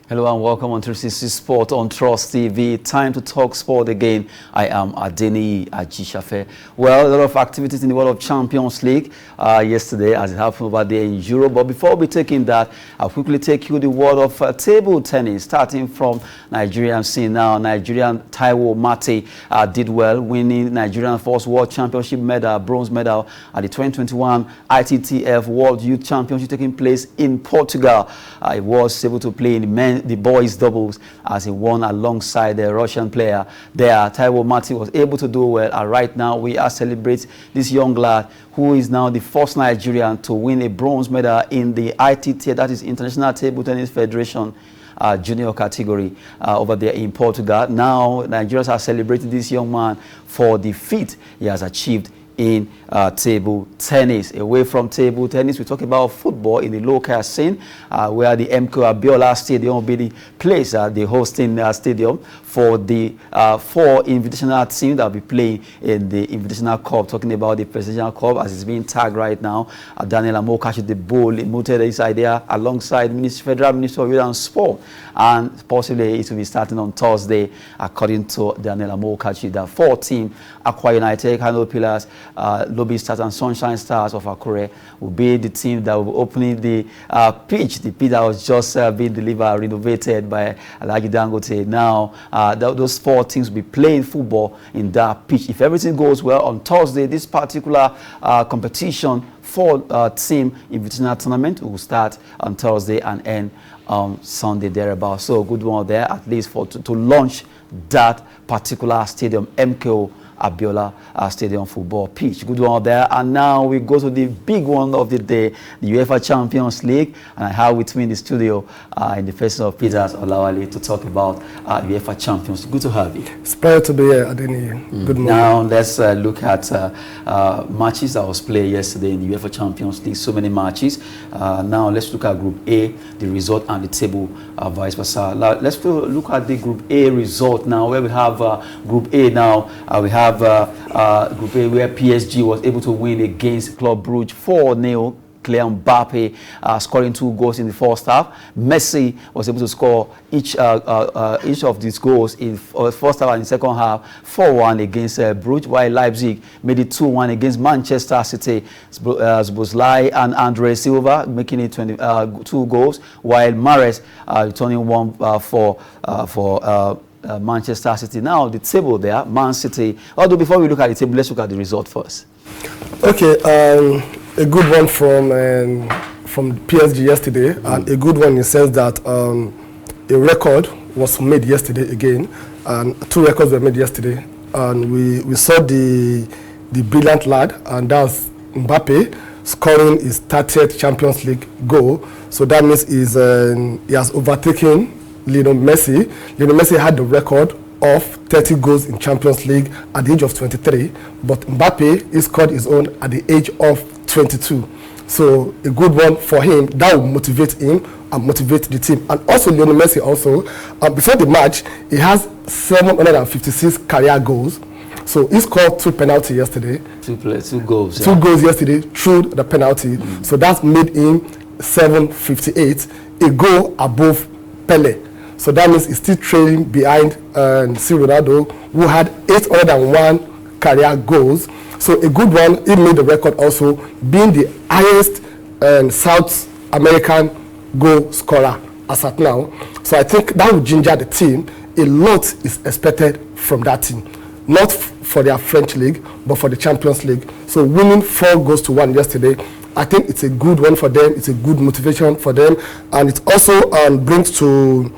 Hello and welcome on 360 Sport on Trust TV. Time to talk sport again. I am Adeni Ajishafe. Well, a lot of activities in the world of Champions League yesterday as it happened over there in Europe. But before we taking that, I'll quickly take you the world of table tennis, starting from Nigerian scene now. Nigerian Taiwo Mate did well, winning Nigerian first World Championship medal, bronze medal at the 2021 ITTF World Youth Championship taking place in Portugal. He was able to play in the boys doubles as he won alongside the Russian player there. Taiwo Mate was able to do well, and right now we are celebrating this young lad who is now the first Nigerian to win a bronze medal in the ITT, that is International Table Tennis Federation junior category over there in Portugal. Now Nigerians are celebrating this young man for the feat he has achieved in table tennis. Away from table tennis, we talk about football in the local scene, where the MKO Abiola Stadium will be the place, the hosting stadium for the 4 invitational teams that will be playing in the Invitational Cup. Talking about the Presidential Cup as it's being tagged right now. Daniel Amokachi, the bull, mooted this idea alongside Federal Minister of Youth and Sport, and possibly it will be starting on Thursday, according to Daniel Amokachi. The 4 teams, Aqua United, Kano Pillars, Lobby Stars and Sunshine Stars of Akure, will be the team that will be opening the pitch. The pitch that was just being delivered, renovated by Alhaji Dangote. Now, those 4 teams will be playing football in that pitch. If everything goes well on Thursday, this particular competition for team invitational tournament will start on Thursday and end on Sunday thereabout. So good one there, at least for to launch that particular stadium, MKO Abiola Stadium football pitch. Good one there. And now we go to the big one of the day, the UEFA Champions League. And I have with me in the studio in the person of Peter Olawale to talk about UEFA Champions League. Good to have you. It's pleasure to be here, Adeni. Good morning. Now let's look at matches that was played yesterday in the UEFA Champions League. So many matches. Now let's look at Group A, the result, and the table vice versa. Let's look at the Group A result now, where we have Group A now. We have Group A where PSG was able to win against Club Brugge 4-0. Kylian Mbappe scoring 2 goals in the first half. Messi was able to score each of these goals in first half and the second half. 4-1 against Brugge, while Leipzig made it 2-1 against Manchester City. Szoboszlai and Andre Silva making it 2 goals, while Mahrez returning 1 for Manchester City. Now the table there, Man City. Although before we look at the table, let's look at the result first. Okay, a good one from PSG yesterday, and a good one in the sense that a record was made yesterday again, and 2 records were made yesterday, and we saw the brilliant lad, and that's Mbappe scoring his 30th Champions League goal. So that means he has overtaken Lionel Messi. Lionel Messi had the record of 30 goals in Champions League at the age of 23, but Mbappe, he scored his own at the age of 22. So a good one for him. That will motivate him and motivate the team. And also Lionel Messi also, before the match, he has 756 career goals. So he scored 2 penalties yesterday. 2 goals. 2 goals yesterday through the penalty. So that's made him 758, a goal above Pele. So that means he's still trailing behind Ronaldo, who had 801 career goals. So a good one. He made the record also, being the highest South American goal scorer as at now. So I think that will ginger the team. A lot is expected from that team. Not for their French league, but for the Champions League. So winning 4 goals to 1 yesterday, I think it's a good one for them. It's a good motivation for them. And it also brings to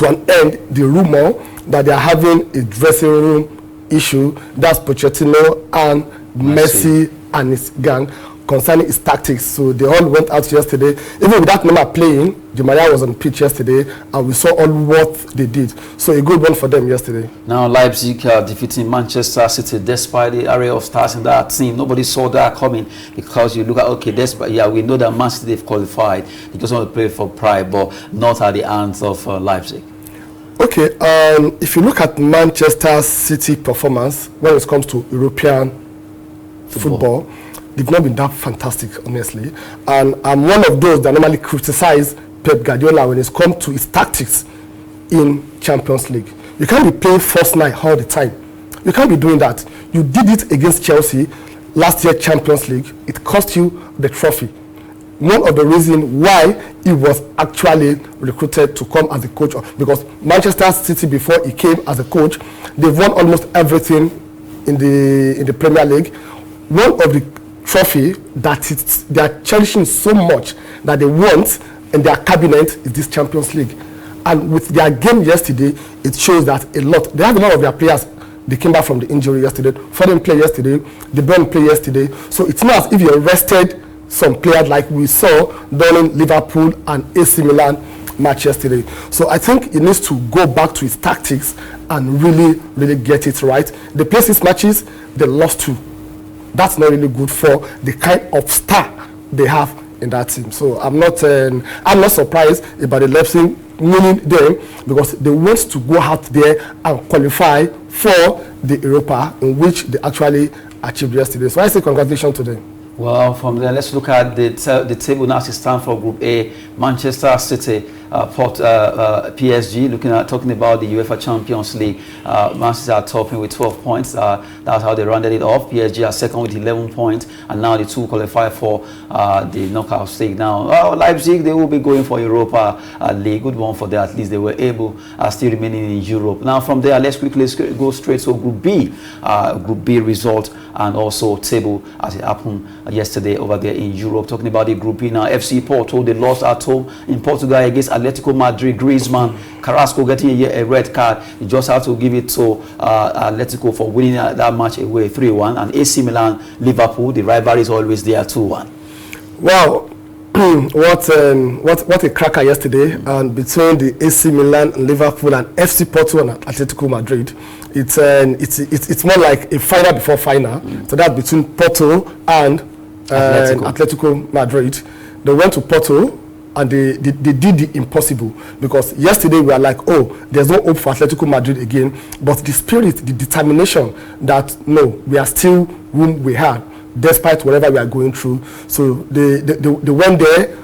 an end the rumor that they are having a dressing room issue. That's Pochettino and Messi and his gang concerning his tactics. So they all went out yesterday. Even without Neymar playing, Di Maria was on pitch yesterday, and we saw all what they did. So a good one for them yesterday. Now Leipzig defeating Manchester City despite the array of stars in that team. Nobody saw that coming, because you look at, okay, we know that Man City they've qualified. They just want to play for pride, but not at the hands of Leipzig. Okay, if you look at Manchester City performance when it comes to European football, they've not been that fantastic, honestly. And I'm one of those that normally criticize Pep Guardiola when it's come to his tactics in Champions League. You can't be playing first nine all the time. You can't be doing that. You did it against Chelsea last year Champions League. It cost you the trophy. One of the reasons why he was actually recruited to come as a coach, because Manchester City, before he came as a coach, they've won almost everything in the Premier League. One of the trophy that they are cherishing so much that they want in their cabinet is this Champions League. And with their game yesterday, it shows that a lot. They have a lot of their players. They came back from the injury yesterday. Foden played yesterday. De Bruyne played yesterday. So it's not as if you rested some players like we saw during Liverpool and AC Milan match yesterday. So I think he needs to go back to his tactics and really get it right. They played 6 matches, they lost 2. That's not really good for the kind of star they have in that team. So I'm not surprised about the Leipzig winning them, because they want to go out there and qualify for the Europa, in which they actually achieved yesterday. So I say congratulations to them. Well, from there, let's look at the table now. To stand for Group A, Manchester City, PSG. Talking about the UEFA Champions League, Manchester are topping with 12 points. That's how they rounded it off. PSG are second with 11 points, and now the 2 qualify for the knockout stage. Now, Leipzig, they will be going for Europa League. Good one for them. At least they were able, still remaining in Europe. Now, from there, let's quickly go straight to Group B. Group B result and also table as it happened yesterday over there in Europe. Talking about the Group B now, FC Porto, they lost at home in Portugal against Atletico Madrid. Griezmann, Carrasco getting a red card. He just had to give it to Atletico for winning that match away 3-1. And AC Milan, Liverpool, the rivalry is always there 2-1. Wow. what a cracker yesterday, and between the AC Milan, Liverpool, and FC Porto and Atletico Madrid. It's more like a final before final. So that's between Porto and Atletico Madrid. They went to Porto and they did the impossible, because yesterday we were like, oh, there's no hope for Atletico Madrid again, but the spirit, the determination that no, we are still whom we have despite whatever we are going through. So they went there,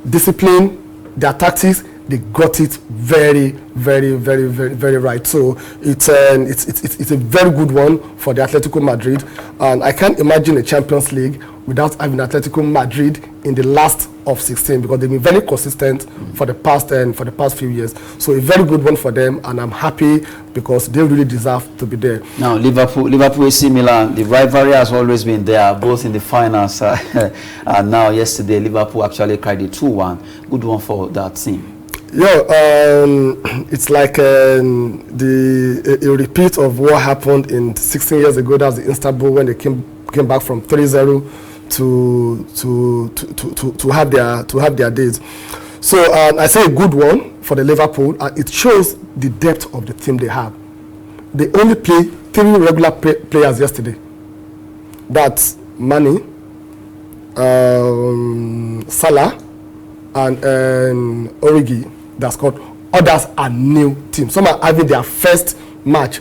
discipline, their tactics, they got it very right. So it's a very good one for the Atletico Madrid, and I can't imagine a Champions League without having Atletico Madrid in the last of 16, because they've been very consistent for the past few years. So a very good one for them, and I'm happy because they really deserve to be there. Now Liverpool AC Milan, the rivalry has always been there, both in the finals and now yesterday Liverpool actually carried a 2-1. Good one for that team. Yeah, it's like a repeat of what happened in 16 years ago. That was in Istanbul, when they came back from 3-0 to have their days. So I say a good one for the Liverpool. It shows the depth of the team they have. They only play 3 regular players yesterday. That's Mane, Salah, and Origi. That's called. Others are new teams. Some are having their first match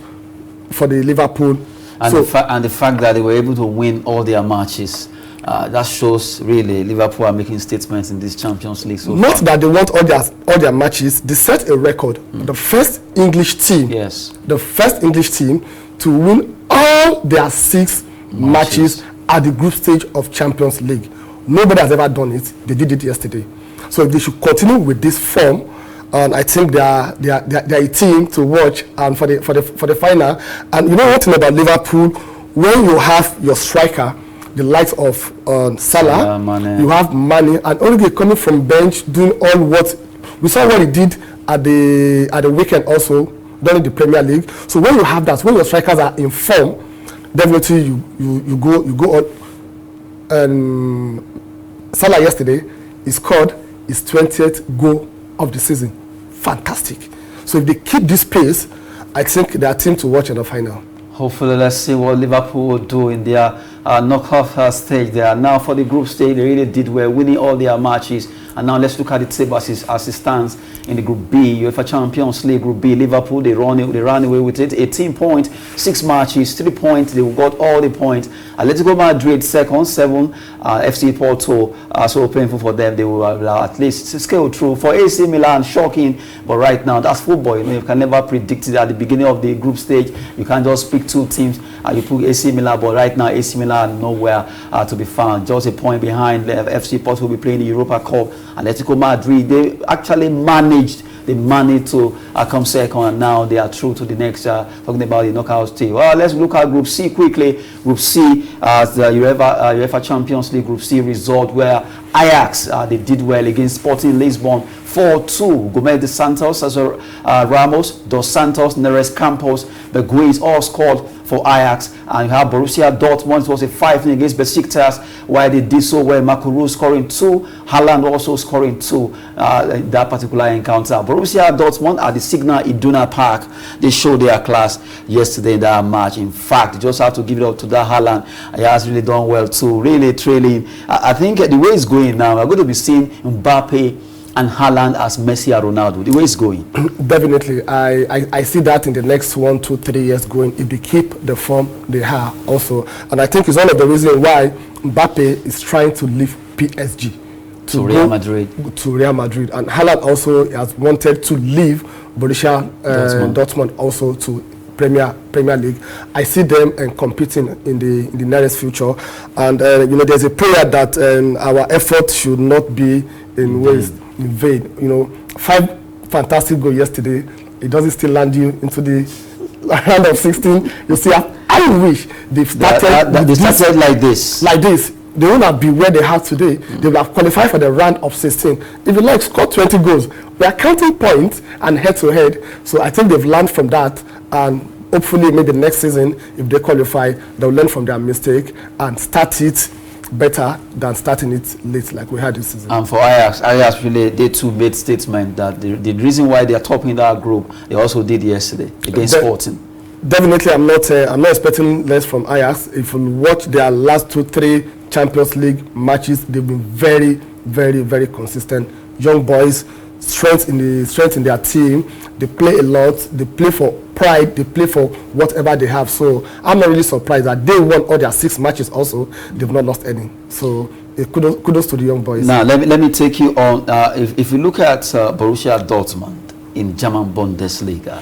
for the Liverpool. And, the fact that they were able to win all their matches, that shows really Liverpool are making statements in this Champions League. So not that they want all their matches. They set a record. The first English team, the first English team to win all their 6 matches at the group stage of Champions League. Nobody has ever done it. They did it yesterday. So if they should continue with this form, and I think they are a team to watch for the final. And you know one thing about Liverpool, when you have your striker, the likes of Salah, you have Mane, and Origi coming from bench doing all what we saw what he did at the weekend also during the Premier League. So when you have that, when your strikers are in form, definitely you go on. And Salah yesterday, he scored his 20th goal of the season. Fantastic. So if they keep this pace, I think they are a team to watch in the final. Hopefully, let's see what Liverpool will do in their knockout stage. They are now for the group stage. They really did well, winning all their matches. And now let's look at the table as it stands in the Group B, UEFA Champions League Group B. Liverpool, they ran away with it. 18 points, 6 matches, 3 points. They got all the points. Atletico Madrid second, 7. FC Porto, so painful for them. They will at least scale through. For AC Milan, shocking. But right now, that's football. You can never predict it at the beginning of the group stage. You can't just pick 2 teams. You put AC Milan, but right now, AC Milan nowhere to be found. Just a point behind. FC Porto will be playing the Europa Cup. Atletico Madrid, they actually managed to come second, and now they are through to the next, talking about the knockout stage. Well, let's look at Group C quickly. Group C, the UEFA Champions League Group C result, where Ajax, they did well against Sporting Lisbon, 4-2. Gomez de Santos, Ramos, Dos Santos, Neres Campos, the Guiz all scored for Ajax. And you have Borussia Dortmund. It was a 5-0 against Besiktas, where they did so well. MKO scoring 2, Haaland also scoring 2 in that particular encounter. Borussia Dortmund at the Signal Iduna Park, they showed their class yesterday in that match. In fact, you just have to give it up to that Haaland. He has really done well too, really trailing. I think the way it's going now, we're going to be seeing Mbappe and Haaland as Messi and Ronaldo, the way it's going. Definitely. I see that in the next 1, 2, 3 years going, if they keep the form they have also. And I think it's one of the reasons why Mbappe is trying to leave PSG. To Real Madrid. To Real Madrid. And Haaland also has wanted to leave Borussia Dortmund also to Premier League. I see them competing in the nearest future. And, there's a prayer that our effort should not be in vain. 5 fantastic goals yesterday. It doesn't still land you into the round of 16. You see, I wish they started like this. Like this. They won't have been where they have today. They will have qualified for the round of 16. If you like, score 20 goals. We are counting points and head-to-head. So I think they've learned from that. And hopefully, maybe the next season, if they qualify, they'll learn from their mistake and start it better than starting it late like we had this season. And for Ajax really, they too made statement that the reason why they are topping that group, they also did yesterday against Sporting. Definitely, I'm not expecting less from Ajax. If you watch their last 2, 3 Champions League matches, they've been very, very, very consistent. Young boys, strength in their team. They play a lot. They play for pride. They play for whatever they have. So I'm not really surprised that they won all their 6 matches. Also, they've not lost any. So kudos to the young boys. Now let me take you on. If you look at Borussia Dortmund in German Bundesliga.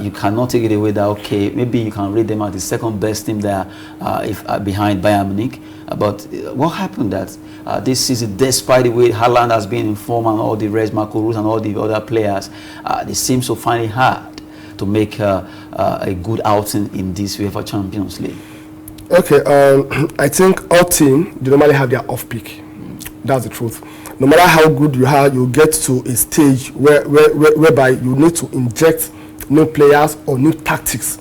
You cannot take it away that, okay, maybe you can rate them as the second best team there behind Bayern Munich. But what happened that this season, despite the way Haaland has been in form and all the rest, MKO and all the other players, they seem to find it hard to make a good outing in this UEFA Champions League? Okay, I think all teams, they normally have their off-peak. That's the truth. No matter how good you are, you get to a stage whereby you need to inject new players or new tactics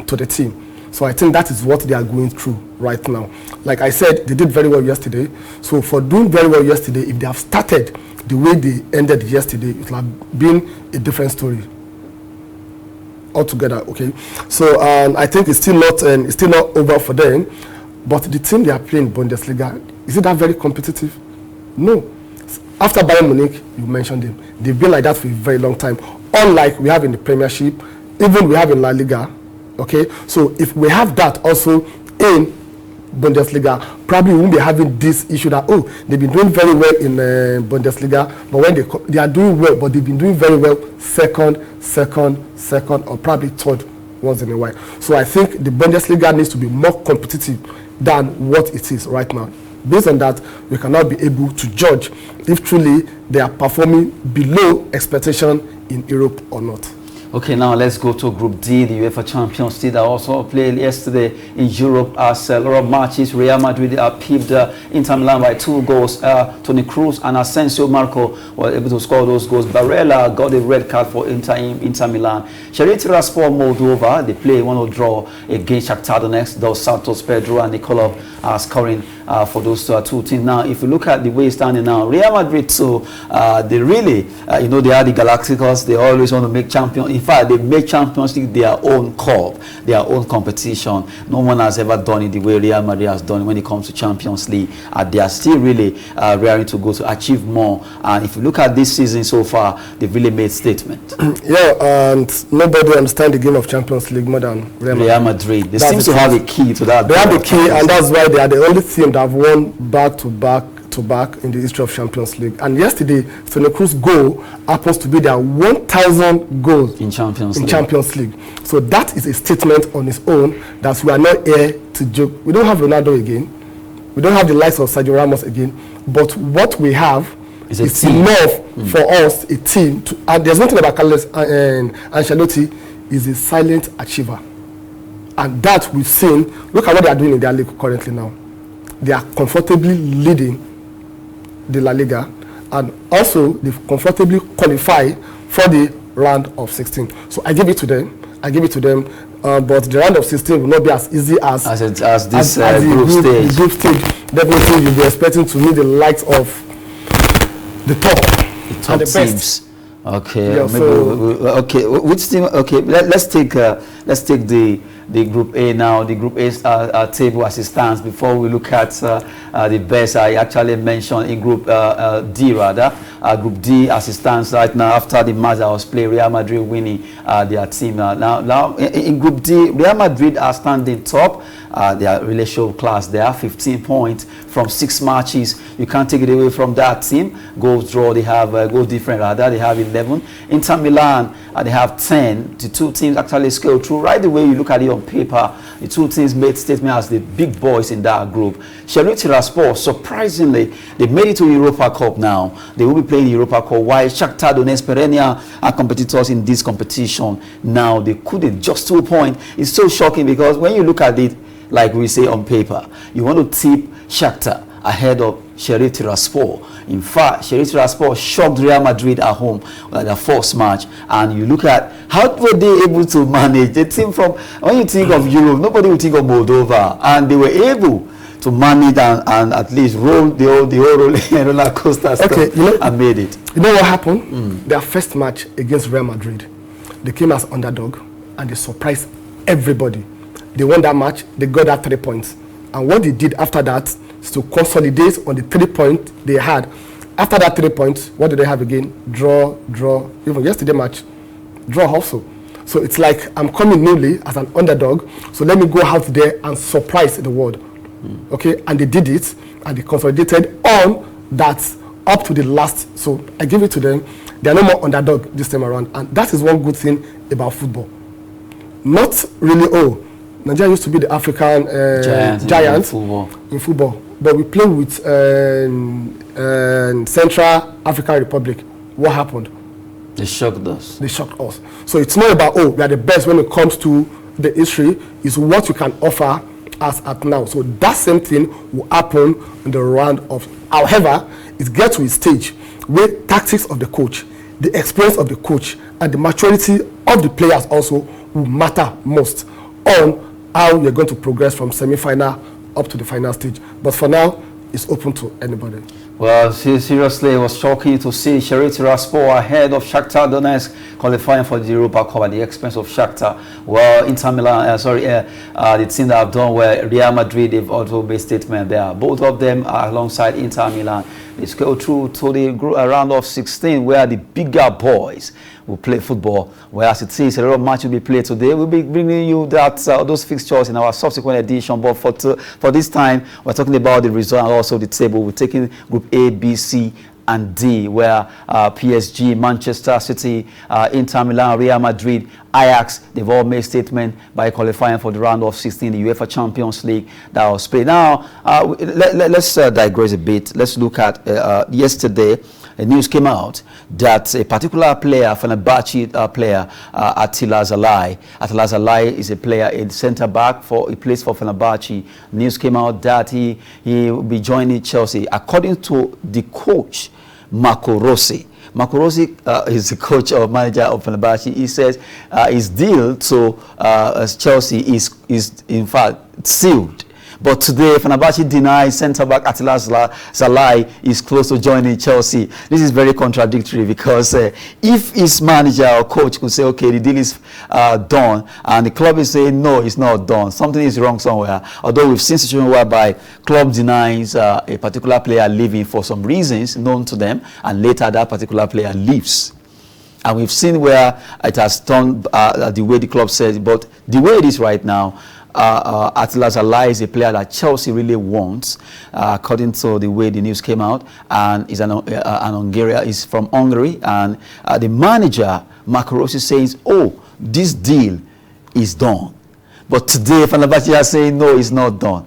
to the team. So I think that is what they are going through right now. Like I said, they did very well yesterday. So for doing very well yesterday, if they have started the way they ended yesterday, it will have been a different story altogether. Okay, so I think it's still not over for them. But the team they are playing Bundesliga, is it that very competitive? No. After Bayern Munich, you mentioned them. They've been like that for a very long time. Unlike we have in the Premiership, even we have in La Liga. Okay, so if we have that also in Bundesliga, probably we won't be having this issue that, oh, they've been doing very well in Bundesliga, but when they are doing well, but they've been doing very well second, or probably third once in a while. So I think the Bundesliga needs to be more competitive than what it is right now. Based on that, we cannot be able to judge if truly they are performing below expectation in Europe or not. Okay, now let's go to Group D, the UEFA Champions League that also played yesterday in Europe as a lot of matches. Real Madrid peeped Inter Milan by 2 goals. Toni Kroos and Asensio Marco were able to score those goals. Barella got a red card for Inter Milan. Sheriff Tiraspol Moldova, they played 1-0 draw against Shakhtar Donetsk. Dos Santos, Pedro and Nikolov are scoring for those two teams. Now, if you look at the way it's standing now, Real Madrid, so they really, you know, they are the Galacticos. They always want to make champions. In fact, they make Champions League their own cup, their own competition. No one has ever done it the way Real Madrid has done it when it comes to Champions League. They are still really raring to go to achieve more. And if you look at this season so far, they've really made statement. Yeah, and nobody understands the game of Champions League more than Real Madrid. They seem to have a key to that. They have the key, and that's why they are the only team that have won back-to-back in the history of Champions League. And yesterday, Toni Kroos's goal happens to be their 1,000 goals in Champions League. So that is a statement on its own that we are not here to joke. We don't have Ronaldo again. We don't have the likes of Sergio Ramos again. But what we have is enough for us, a team. And there's nothing about Carlos Ancelotti is a silent achiever. And that we've seen. Look at what they are doing in their league currently now. They are comfortably leading the La Liga, and also they've comfortably qualified for the round of 16. So I give it to them. But the round of 16 will not be as easy as this group stage. The group stage, definitely you'll be expecting to meet the likes of the top and the teams. best. Okay, yeah, okay. Which team? Okay, let's take the Group A now. The Group A table as it stands. Before we look at the best, I actually mentioned in Group D rather. Group D as it stands right now after the match that was played, Real Madrid winning their team. Now in Group D, Real Madrid are standing top. They are really show class. They have 15 points from 6 matches. You can't take it away from that team. Goals draw, they have goal different rather. They have 11. Inter Milan, they have 10. The two teams actually scaled through. Right the way you look at it on paper, the two teams made statement as the big boys in that group. Sheriff Tiraspol, surprisingly, they made it to Europa Cup now. They will be playing Europa Cup. While Shakhtar Donetsk, perennial competitors in this competition, now they couldn't. Just 2 points. It's so shocking because when you look at it, like we say on paper, you want to tip Shakhtar ahead of Sheriff Tiraspol. In fact, Sheriff Tiraspol shocked Real Madrid at home at their first match. And you look at how were they able to manage the team from, when you think of Europe, nobody would think of Moldova. And they were able to manage and at least roll the whole roller coaster stuff and made it. You know what happened? Their first match against Real Madrid, they came as underdog and they surprised everybody. They won that match, they got that 3 points. And what they did after that is to consolidate on the 3 points they had. After that 3 points, what did they have again? Draw. Even yesterday match, draw also. So it's like I'm coming newly as an underdog, so let me go out there and surprise the world. Okay, and they did it, and they consolidated on that up to the last. So I give it to them. They are no more underdog this time around, and that is one good thing about football. Not really, Nigeria used to be the African giant in football, but we play with Central African Republic. What happened? They shocked us. So it's not about, we are the best when it comes to the history. It's what you can offer us at now. So that same thing will happen in the round of. However, it gets to a stage where tactics of the coach, the experience of the coach, and the maturity of the players also will matter most on how you're going to progress from semi-final up to the final stage. But for now, it's open to anybody. Well, seriously, it was shocking to see Sheriff Tiraspol ahead of Shakhtar Donetsk qualifying for the Europa Cup at the expense of Shakhtar. Well, Inter Milan, the team that have done well, Real Madrid, they've also made statement there. Both of them are alongside Inter Milan. They go through to the round of 16 where the bigger boys will play football. Whereas it is a lot of match will be played today. We'll be bringing you that those fixtures in our subsequent edition. But for this time, we're talking about the result and also the table. We're taking Group A, B, C, and D, where PSG, Manchester City, Inter Milan, Real Madrid, Ajax, they've all made statement by qualifying for the round of 16, the UEFA Champions League that was played. Now, let's digress a bit. Let's look at yesterday. The news came out that a particular player, Fenerbahce player, Attila Zalai is a player, a centre back he plays for Fenerbahce. News came out that he will be joining Chelsea. According to the coach, Marco Rossi. Marco Rossi is the coach or manager of Fenerbahce. He says his deal to Chelsea is in fact sealed. But today, Fenerbahce denies centre-back Attila Zalai is close to joining Chelsea. This is very contradictory because if his manager or coach could say, okay, the deal is done, and the club is saying, no, it's not done, something is wrong somewhere. Although we've seen situations whereby club denies a particular player leaving for some reasons known to them, and later that particular player leaves. And we've seen where it has done the way the club says, but the way it is right now, Attila Zalai is a player that Chelsea really wants, according to the way the news came out, and is is from Hungary, and the manager Marco Rossi says, oh, this deal is done. But today Fenerbahce are saying no, it's not done.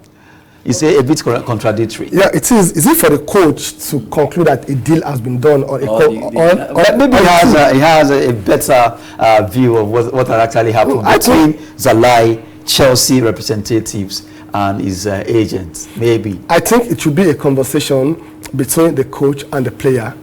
It's a bit contradictory. Yeah, it is. Is it for the coach to conclude that a deal has been done, or maybe he has a better view of what actually happened between Zalai, Chelsea representatives, and his agents? Maybe. I think it should be a conversation between the coach and the player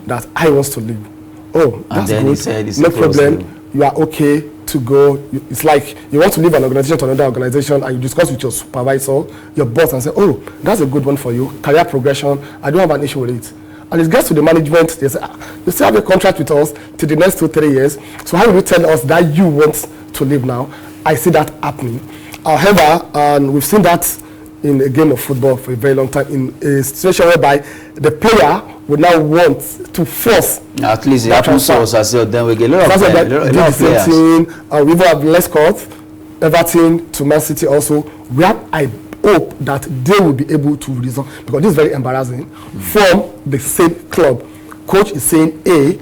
that I wants to leave. Oh, that's good. He said, no problem. You are okay to go. It's like you want to leave an organization to another organization, and you discuss with your supervisor, your boss, and say, oh, that's a good one for you, career progression, I don't have an issue with it. And it gets to the management, they say, you still have a contract with us till the next 2-3 years, so how will you tell us that you want to leave now? I see that happening. However, and we've seen that in a game of football for a very long time, in a situation whereby the player would now want to force. At least it happens to us as well. Then we get a lot of players. We will have Lescott, Everton to Man City also. I hope that they will be able to resolve, because this is very embarrassing, from the same club. Coach is saying A,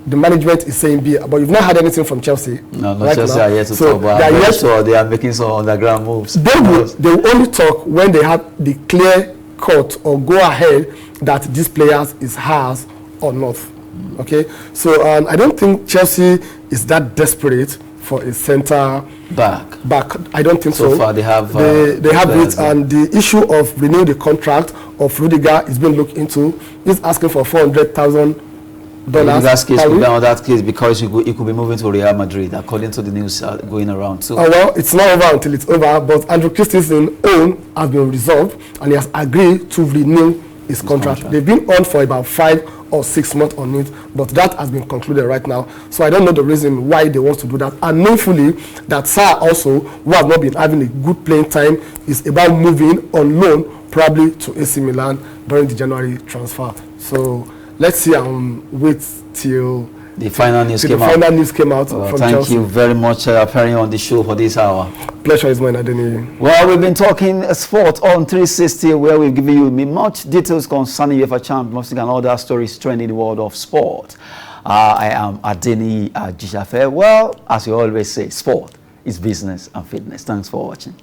the management is saying B, but you've not had anything from Chelsea. No, right Chelsea now. Are yet to talk, but I'm sure they are making some underground moves. They will only talk when they have the clear cut or go ahead that these players is ours or not. Okay, so I don't think Chelsea is that desperate for a centre back. I don't think so. So far they have it, and the issue of renewing the contract of Rudiger is being looked into. He's asking for $400,000. That case could be that case because he could be moving to Real Madrid, according to the news going around too. Well, it's not over until it's over, but Andrew Christensen's own has been resolved, and he has agreed to renew his contract. They've been on for about 5 or 6 months on it, but that has been concluded right now. So I don't know the reason why they want to do that. And knowfully that Sarr also, who has not been having a good playing time, is about moving on loan probably to AC Milan during the January transfer. So let's see and wait till the final news came out. From thank Chelsea. you very much for appearing on the show for this hour. Pleasure is mine, Adeni. Well, we've been talking sport on 360, where we've given you much details concerning UEFA Champions League and other stories trending in the world of sport. I am Adeni Ajishafe. Well, as we always say, sport is business and fitness. Thanks for watching.